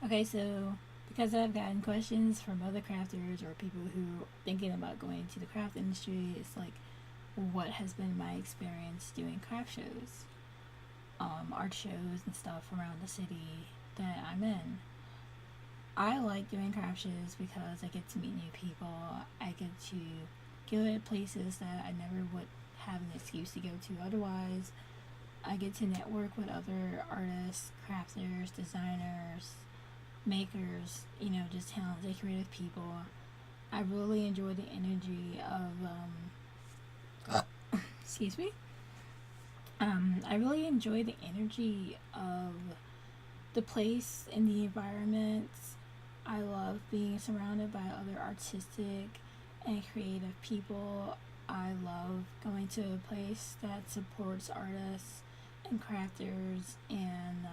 Okay, so because I've gotten questions from other crafters or people who are thinking about going into the craft industry, it's like, what has been my experience doing craft shows, art shows, and stuff around the city that I'm in. I like doing craft shows because I get to meet new people. I get to go to places that I never would have an excuse to go to otherwise. I get to network with other artists, crafters, designers, makers, just talented, creative people. I really enjoy the energy of, excuse me. I really enjoy the energy of the place and the environment. I love being surrounded by other artistic and creative people. I love going to a place that supports artists and crafters, and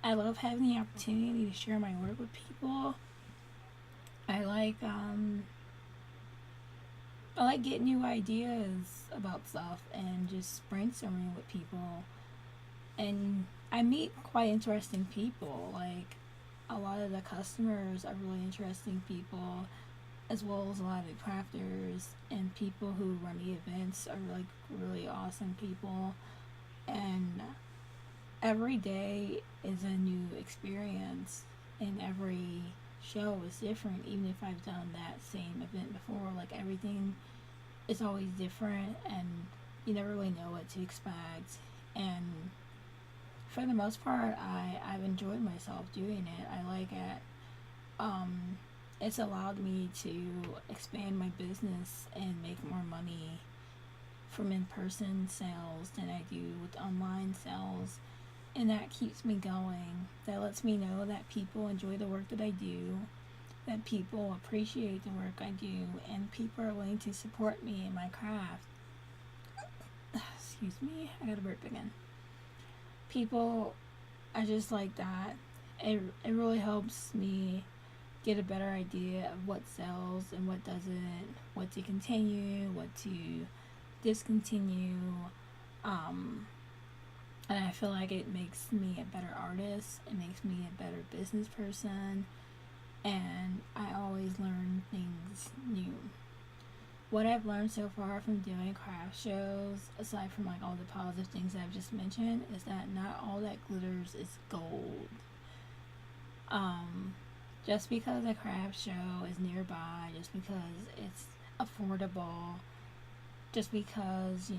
I love having the opportunity to share my work with people. I like um, I like getting new ideas about stuff and just brainstorming with people. And I meet quite interesting people. Like a lot of the customers are really interesting people, as well as a lot of the crafters and people who run the events are like really awesome people. And every day is a new experience, and every show is different. Even if I've done that same event before, like everything is always different, and you never really know what to expect. And for the most part, I've enjoyed myself doing it. I like it. Um, it's allowed me to expand my business and make more money from in-person sales than I do with online sales, and that keeps me going. That lets me know that people enjoy the work that I do, that people appreciate the work I do, and people are willing to support me in my craft. Excuse me, I got a burp again. People are just like that. It really helps me get a better idea of what sells and what doesn't, what to continue, what to discontinue. Um, and I feel like it makes me a better artist. It makes me a better business person. And I always learn things new. What I've learned so far from doing craft shows, aside from like all the positive things I've just mentioned, is that not all that glitters is gold. Um, just because a craft show is nearby, just because it's affordable, just because,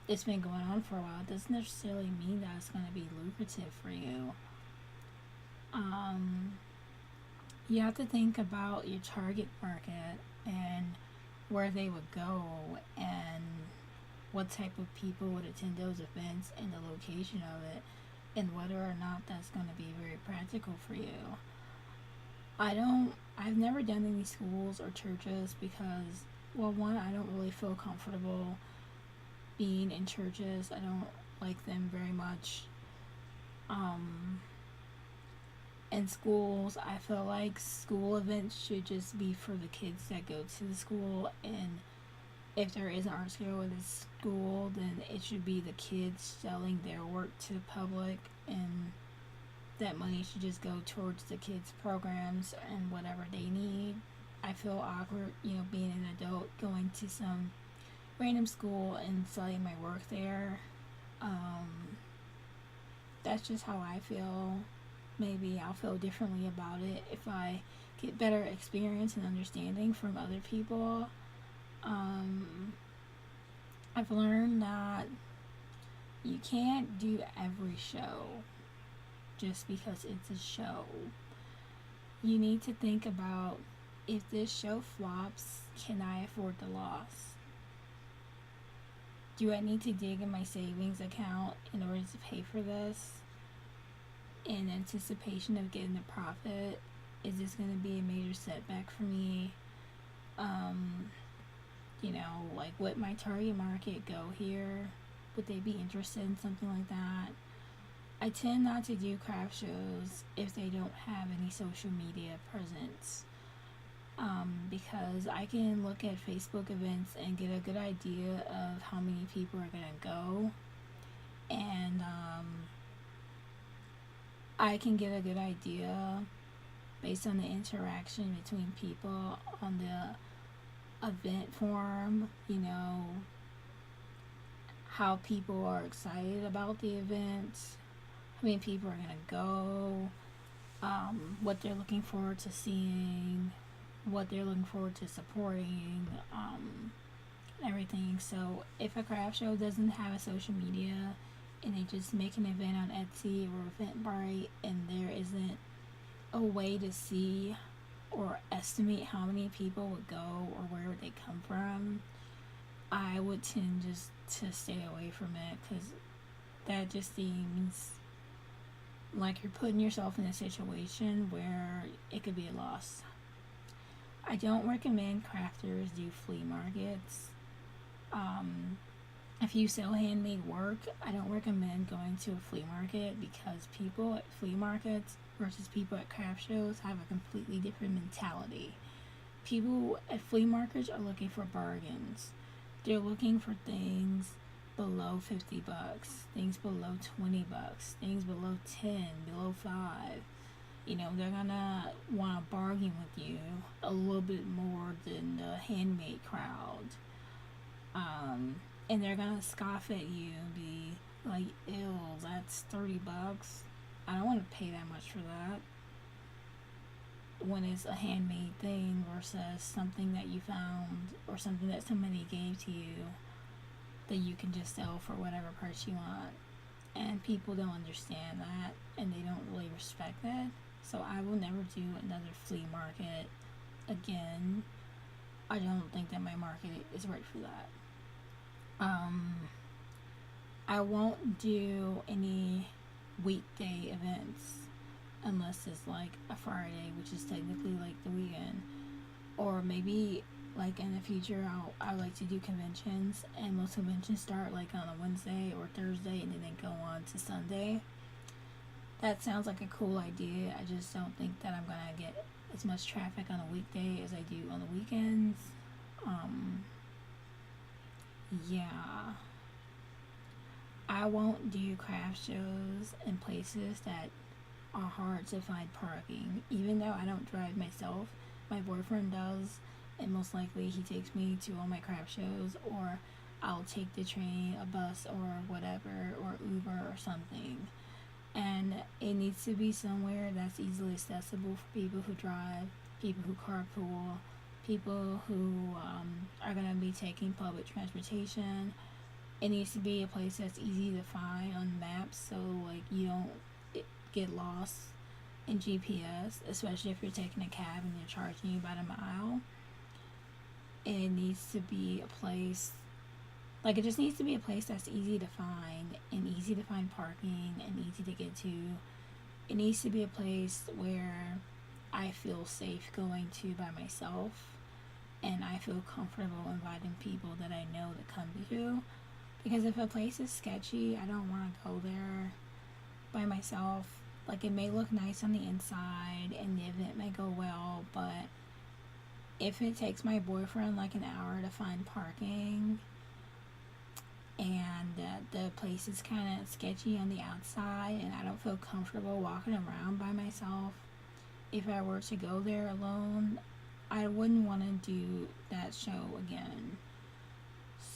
it's been going on for a while, doesn't necessarily mean that it's going to be lucrative for you. Um, you have to think about your target market and where they would go and what type of people would attend those events and the location of it and whether or not that's going to be very practical for you. I've never done any schools or churches because, well, one, I don't really feel comfortable being in churches. I don't like them very much. Um, in schools, I feel like school events should just be for the kids that go to the school, and if there is an art school at a school, then it should be the kids selling their work to the public, and that money should just go towards the kids' programs and whatever they need. I feel awkward, being an adult going to some random school and selling my work there. Um, that's just how I feel. Maybe I'll feel differently about it if I get better experience and understanding from other people. Um, I've learned that you can't do every show just because it's a show. You need to think about, if this show flops, can I afford the loss? Do I need to dig in my savings account in order to pay for this in anticipation of getting the profit? Is this going to be a major setback for me? Um, like, would my target market go here? Would they be interested in something like that? I tend not to do craft shows if they don't have any social media presence, because I can look at Facebook events and get a good idea of how many people are going to go. And I can get a good idea based on the interaction between people on the event forum, how people are excited about the event, how many people are going to go, what they're looking forward to seeing, what they're looking forward to supporting, everything. So if a craft show doesn't have a social media and they just make an event on Etsy or Eventbrite and there isn't a way to see or estimate how many people would go or where would they come from, I would tend just to stay away from it, because that just seems like you're putting yourself in a situation where it could be a loss. I don't recommend crafters do flea markets. If you sell handmade work, I don't recommend going to a flea market, because people at flea markets versus people at craft shows have a completely different mentality. People at flea markets are looking for bargains. They're looking for things below $50, things below $20, things below 10, below 5. They're gonna want to bargain with you a little bit more than the handmade crowd. And they're gonna scoff at you and be like, ew, that's $30. I don't want to pay that much for that. When it's a handmade thing versus something that you found or something that somebody gave to you that you can just sell for whatever price you want. And people don't understand that, and they don't really respect that. So I will never do another flea market again. I don't think that my market is right for that. I won't do any weekday events unless it's like a Friday, which is technically like the weekend. Or maybe like in the future, I like to do conventions, and most conventions start like on a Wednesday or Thursday, and then they go on to Sunday. That sounds like a cool idea. I just don't think that I'm gonna get as much traffic on a weekday as I do on the weekends. Yeah. I won't do craft shows in places that are hard to find parking. Even though I don't drive myself, my boyfriend does, and most likely he takes me to all my craft shows, or I'll take the train, a bus, or whatever, or Uber or something. And it needs to be somewhere that's easily accessible for people who drive, people who carpool, people who are going to be taking public transportation. It needs to be a place that's easy to find on maps, so like you don't get lost in GPS, especially if you're taking a cab and they're charging you by the mile. And it needs to be a place, like it just needs to be a place that's easy to find, and easy to find parking, and easy to get to. It needs to be a place where I feel safe going to by myself, and I feel comfortable inviting people that I know to come to. Because if a place is sketchy, I don't want to go there by myself. Like, it may look nice on the inside and the event may go well, but if it takes my boyfriend like an hour to find parking, and the place is kind of sketchy on the outside, and I don't feel comfortable walking around by myself, if I were to go there alone, I wouldn't want to do that show again.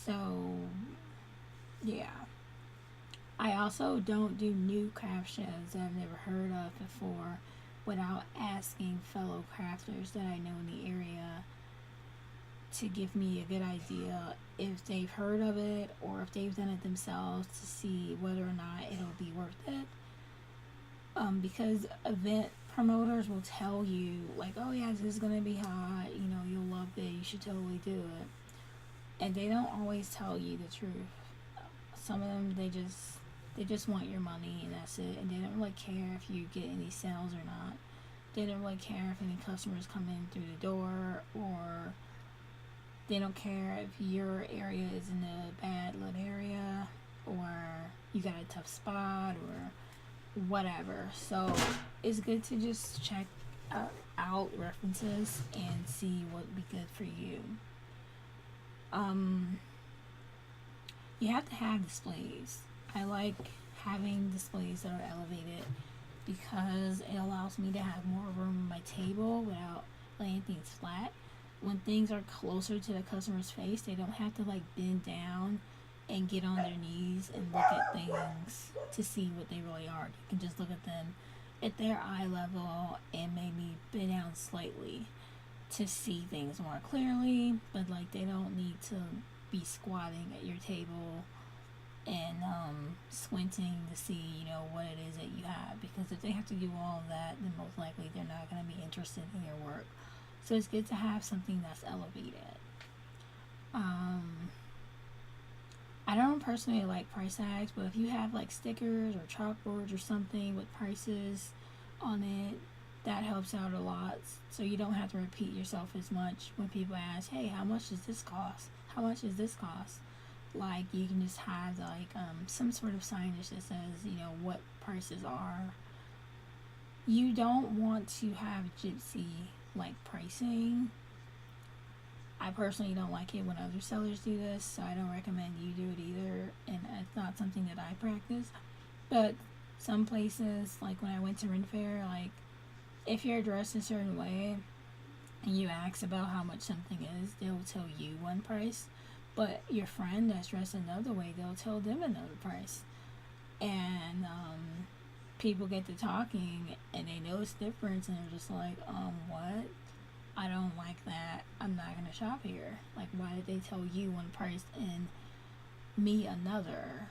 So, yeah. I also don't do new craft shows that I've never heard of before without asking fellow crafters that I know in the area to give me a good idea if they've heard of it or if they've done it themselves, to see whether or not it'll be worth it. Because event promoters will tell you, like, oh yeah, this is gonna be hot, you'll love it, you should totally do it. And they don't always tell you the truth. Some of them, they just want your money, and that's it. And they don't really care if you get any sales or not. They don't really care if any customers come in through the door, or they don't care if your area is in a bad lit area, or you got a tough spot, or whatever. So it's good to just check out references and see what would be good for you. You have to have displays. I like having displays that are elevated. because it allows me to have more room on my table without laying things flat. When things are closer to the customer's face, they don't have to like bend down and get on their knees and look at things to see what they really are. You can just look at them at their eye level and maybe bend down slightly to see things more clearly, but like they don't need to be squatting at your table and squinting to see, what it is that you have. Because if they have to do all of that, then most likely they're not going to be interested in your work. So it's good to have something that's elevated. I don't personally like price tags, but if you have like stickers or chalkboards or something with prices on it, that helps out a lot. So you don't have to repeat yourself as much when people ask, hey, how much does this cost? How much does this cost? Like you can just have like some sort of signage that says, what prices are. You don't want to have gypsy like pricing. I personally don't like it when other sellers do this, so I don't recommend you do it either, and it's not something that I practice. But some places, like when I went to Ren Fair, like if you're dressed a certain way and you ask about how much something is, they'll tell you one price, but your friend that's dressed another way, they'll tell them another price. And people get to talking and they notice the difference and they're just like, what? I don't like that. I'm not gonna shop here. Like, why did they tell you one price and me another?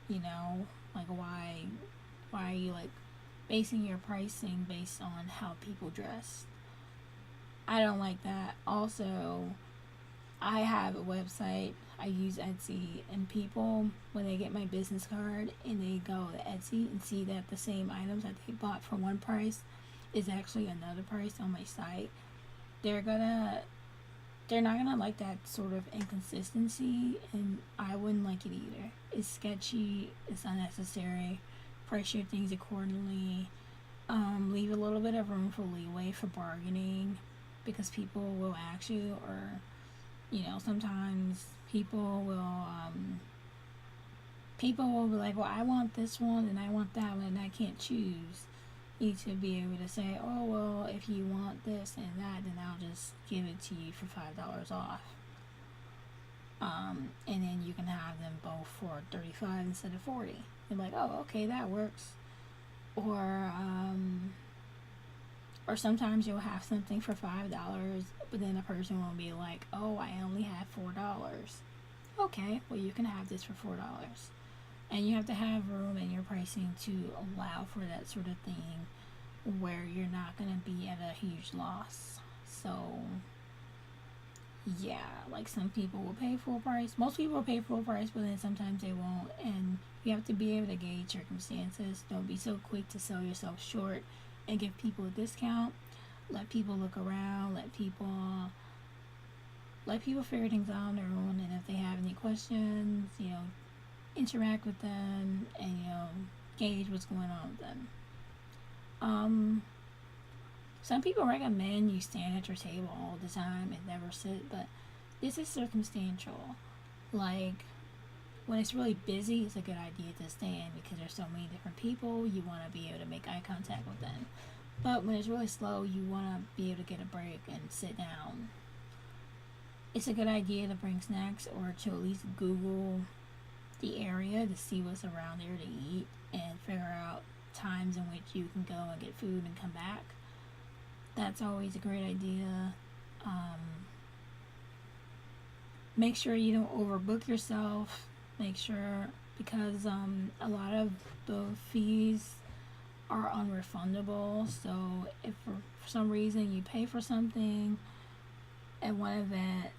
Like why are you like basing your pricing based on how people dress? I don't like that. Also, I have a website. I use Etsy, and people, when they get my business card and they go to Etsy and see that the same items that they bought for one price is actually another price on my site, they're not gonna like that sort of inconsistency, and I wouldn't like it either. It's sketchy, it's unnecessary. Price your things accordingly. Leave a little bit of room for leeway for bargaining, because people will ask you, or sometimes people will be like, well, I want this one and I want that one and I can't choose. You need to be able to say, oh, well, if you want this and that, then I'll just give it to you for $5 off. And then you can have them both for $35 instead of $40. You're like, oh, okay, that works. Or sometimes you'll have something for $5, but then a person will be like, oh, I only have $4. Okay, well, you can have this for $4. And you have to have room in your pricing to allow for that sort of thing where you're not going to be at a huge loss. So, yeah, like some people will pay full price. Most people will pay full price, but then sometimes they won't. And you have to be able to gauge circumstances. Don't be so quick to sell yourself short and give people a discount. Let people look around. Let people figure things out on their own. And if they have any questions, interact with them and gauge what's going on with them. Some people recommend you stand at your table all the time and never sit, but this is circumstantial. Like when it's really busy, it's a good idea to stand because there's so many different people. You want to be able to make eye contact with them. But when it's really slow, you want to be able to get a break and sit down. It's a good idea to bring snacks or to at least Google the area to see what's around there to eat and figure out times in which you can go and get food and come back. That's always a great idea. Make sure you don't overbook yourself. Make sure, because a lot of the fees are unrefundable. So if for some reason you pay for something at one event,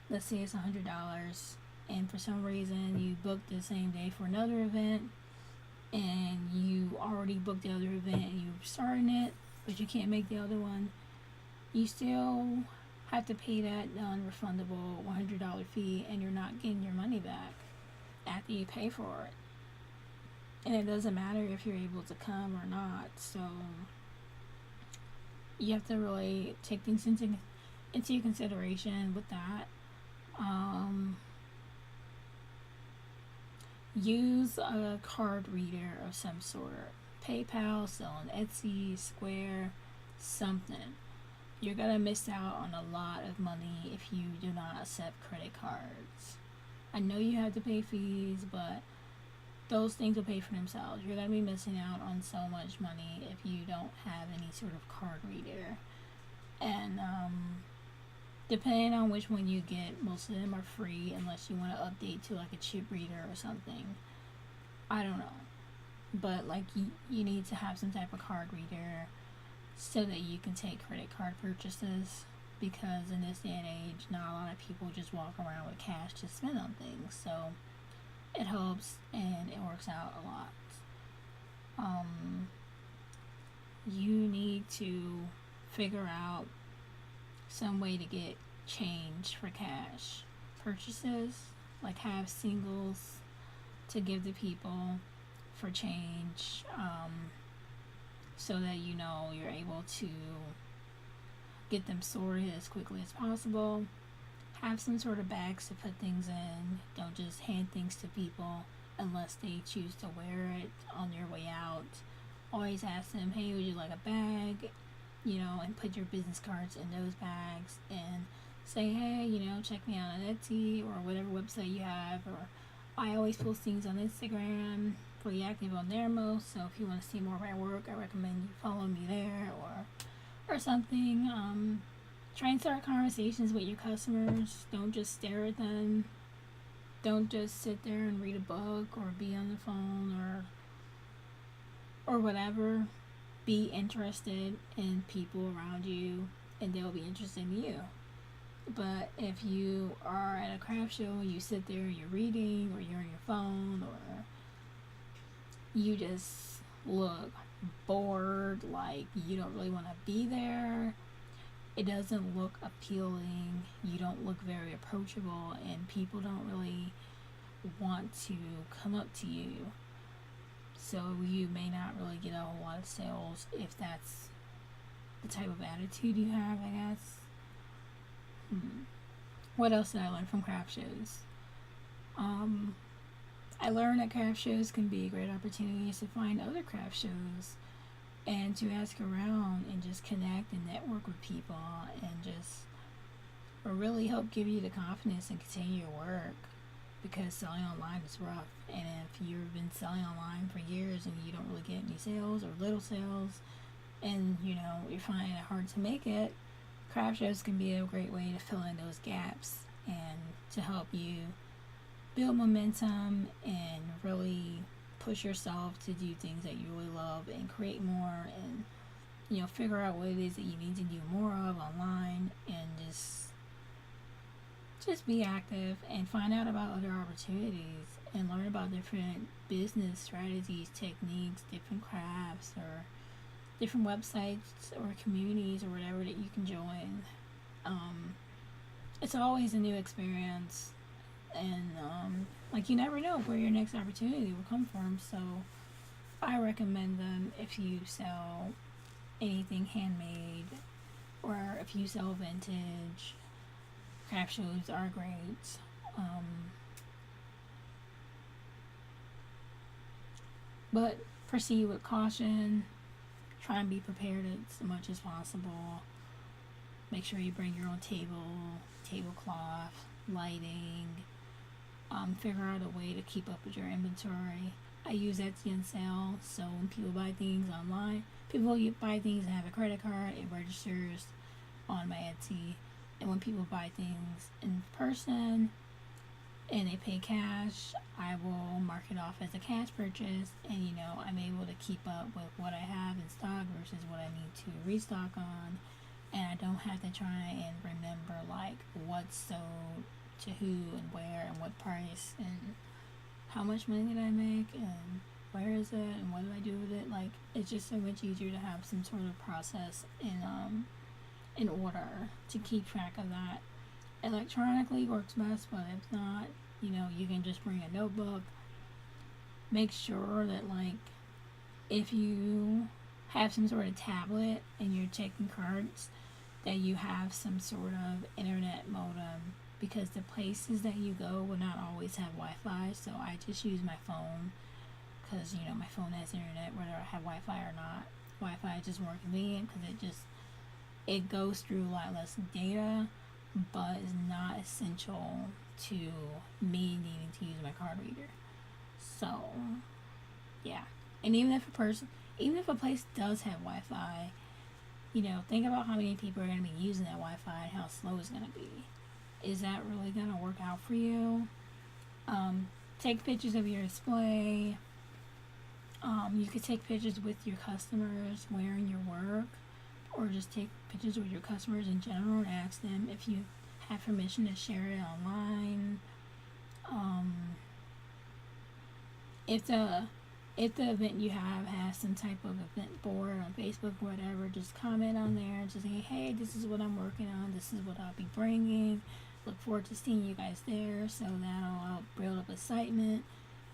let's say it's $100, and for some reason you booked the same day for another event, and you already booked the other event and you're starting it, but you can't make the other one, you still have to pay that non-refundable $100 fee, and you're not getting your money back after you pay for it. And it doesn't matter if you're able to come or not. So you have to really take things into consideration with that. Use a card reader of some sort. PayPal, sell on Etsy, Square, something. You're gonna miss out on a lot of money if you do not accept credit cards. I know you have to pay fees, but those things will pay for themselves. You're gonna be missing out on so much money if you don't have any sort of card reader. And depending on which one you get, most of them are free unless you want to update to like a chip reader or something. I don't know. But like you need to have some type of card reader so that you can take credit card purchases, because in this day and age not a lot of people just walk around with cash to spend on things. So it helps and it works out a lot. You need to figure out some way to get change for cash purchases, like have singles to give to people for change, so that you know you're able to get them sorted as quickly as possible. Have some sort of bags to put things in. Don't just hand things to people unless they choose to wear it on your way out. Always ask them, hey, would you like a bag? And put your business cards in those bags and say, hey, check me out on Etsy or whatever website you have. Or I always post things on Instagram, pretty active on there most. So if you want to see more of my work, I recommend you follow me there or something. Try and start conversations with your customers. Don't just stare at them. Don't just sit there and read a book or be on the phone or whatever. Be interested in people around you and they'll be interested in you. But if you are at a craft show and you sit there and you're reading or you're on your phone or you just look bored, like you don't really want to be there, it doesn't look appealing, you don't look very approachable, and people don't really want to come up to you. So you may not really get a whole lot of sales if that's the type of attitude you have, I guess. What else did I learn from craft shows? I learned that craft shows can be great opportunities to find other craft shows and to ask around and just connect and network with people and just really help give you the confidence and continue your work, because selling online is rough. And if you've been selling online for years and you don't really get any sales or little sales and you're finding it hard to make it, craft shows can be a great way to fill in those gaps and to help you build momentum and really push yourself to do things that you really love and create more and figure out what it is that you need to do more of online, and just be active and find out about other opportunities and learn about different business strategies, techniques, different crafts or different websites or communities or whatever that you can join. It's always a new experience, and you never know where your next opportunity will come from. So I recommend them if you sell anything handmade or if you sell vintage. Craft shows are great. But proceed with caution. Try and be prepared as much as possible. Make sure you bring your own tablecloth, lighting. Figure out a way to keep up with your inventory. I use Etsy and sale, so when people buy things online, people buy things and have a credit card, it registers on my Etsy. And when people buy things in person and they pay cash, I will mark it off as a cash purchase, and I'm able to keep up with what I have in stock versus what I need to restock on, and I don't have to try and remember like what's sold to who and where and what price and how much money did I make and where is it and what do I do with it. Like, it's just so much easier to have some sort of process in order to keep track of that. Electronically works best, but if not, you can just bring a notebook. Make sure that if you have some sort of tablet and you're taking cards, that you have some sort of internet modem, because the places that you go will not always have Wi-Fi. So I just use my phone because my phone has internet whether I have Wi-Fi or not. Wi-Fi is just more convenient because it goes through a lot less data, but it's not essential to me needing to use my card reader. So, yeah. And even if a place does have Wi-Fi, think about how many people are going to be using that Wi-Fi and how slow it's going to be. Is that really going to work out for you? Take pictures of your display. You could take pictures with your customers wearing your work, or just take pictures with your customers in general and ask them if you have permission to share it online. If the event you have has some type of event board on Facebook or whatever, just comment on there and just say, hey, this is what I'm working on, this is what I'll be bringing, look forward to seeing you guys there. So that'll help build up excitement,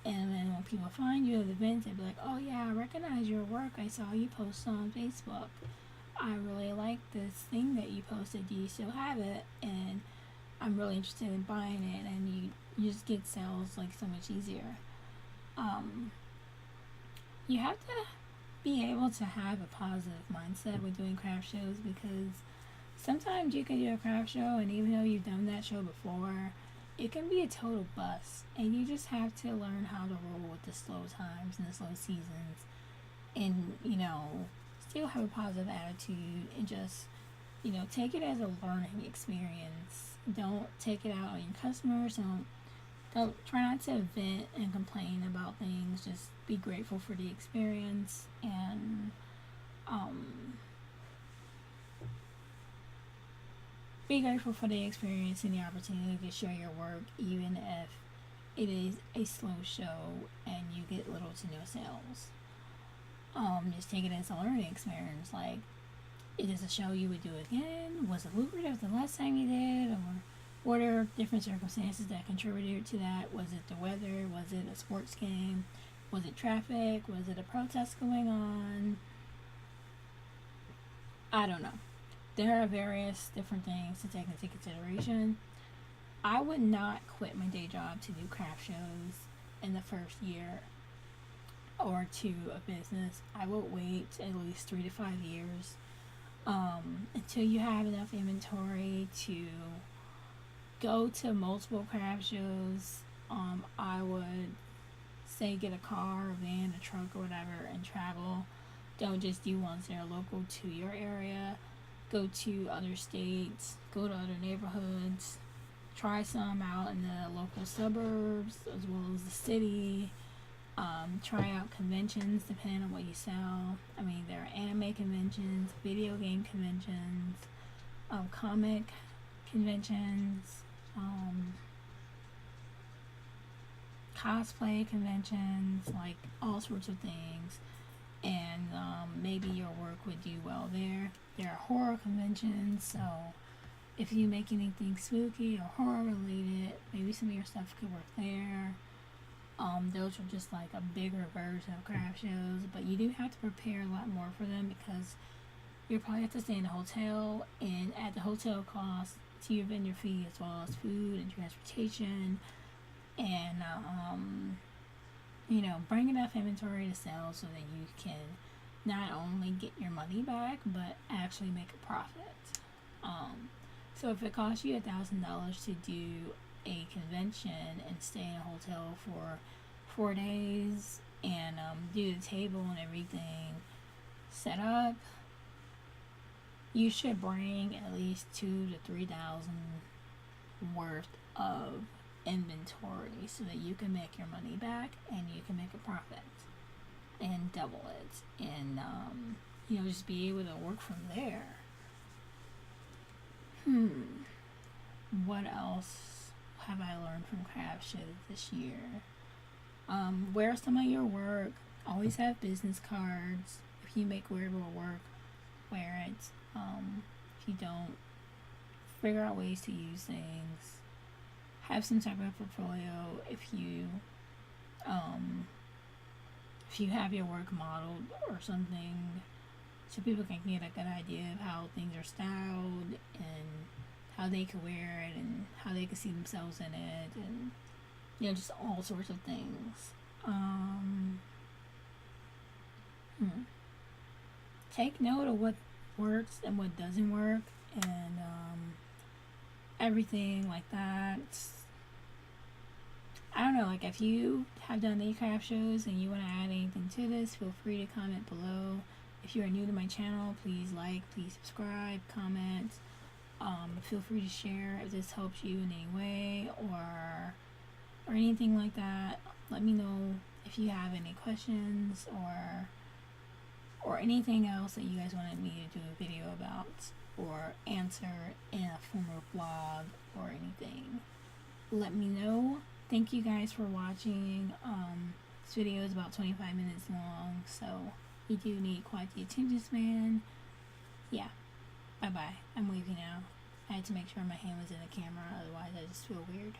and then when people find you at the event, they'll be like, oh yeah, I recognize your work, I saw you post on Facebook, I really like this thing that you posted, do you still have it? And I'm really interested in buying it. And you just get sales like so much easier. You have to be able to have a positive mindset with doing craft shows, because sometimes you can do a craft show and even though you've done that show before, it can be a total bust, and you just have to learn how to roll with the slow times and the slow seasons, and still have a positive attitude, and just take it as a learning experience. Don't take it out on your customers. Don't try not to vent and complain about things. Just be grateful for the experience, and be grateful for the experience and the opportunity to share your work, even if it is a slow show and you get little to no sales. Just take it as a learning experience. Like, is this a show you would do again? Was it lucrative the last time you did? Or what are different circumstances that contributed to that? Was it the weather? Was it a sports game? Was it traffic? Was it a protest going on? I don't know. There are various different things to take into consideration. I would not quit my day job to do craft shows in the first year or two of business. I would wait at least 3 to 5 years until you have enough inventory to go to multiple craft shows. I would say get a car, a van, a truck, or whatever, and travel. Don't just do ones that are local to your area. Go to other states, go to other neighborhoods, try some out in the local suburbs as well as the city. Try out conventions depending on what you sell. I mean, there are anime conventions, video game conventions, comic conventions, cosplay conventions, like all sorts of things. And maybe your work would do well there. There are horror conventions, so if you make anything spooky or horror related, maybe some of your stuff could work there. Those are just like a bigger version of craft shows, but you do have to prepare a lot more for them, because you probably have to stay in a hotel, and at the hotel cost to your vendor fee as well as food and transportation, and bring enough inventory to sell so that you can not only get your money back but actually make a profit. So if it costs you $1,000 to do a convention and stay in a hotel for 4 days and do the table and everything set up, you should bring at least $2,000 to $3,000 worth of inventory so that you can make your money back and you can make a profit and double it, and just be able to work from there. What else have I learned from craft shows this year? Wear some of your work. Always have business cards. If you make wearable work, wear it. If you don't, figure out ways to use things. Have some type of portfolio. If you have your work modeled or something, so people can get a good idea of how things are styled and how they could wear it and how they could see themselves in it, and just all sorts of things. Hmm. Take note of what works and what doesn't work, and everything like that. I don't know, like if you have done any craft shows and you want to add anything to this, feel free to comment below. If you are new to my channel, please like, please subscribe, comment. Feel free to share if this helps you in any way or anything like that. Let me know if you have any questions or anything else that you guys wanted me to do a video about or answer in a form of vlog or anything. Let me know. Thank you guys for watching. This video is about 25 minutes long, so you do need quite the attention span. Yeah. Bye bye. I'm leaving now. I had to make sure my hand was in the camera, otherwise I just feel weird.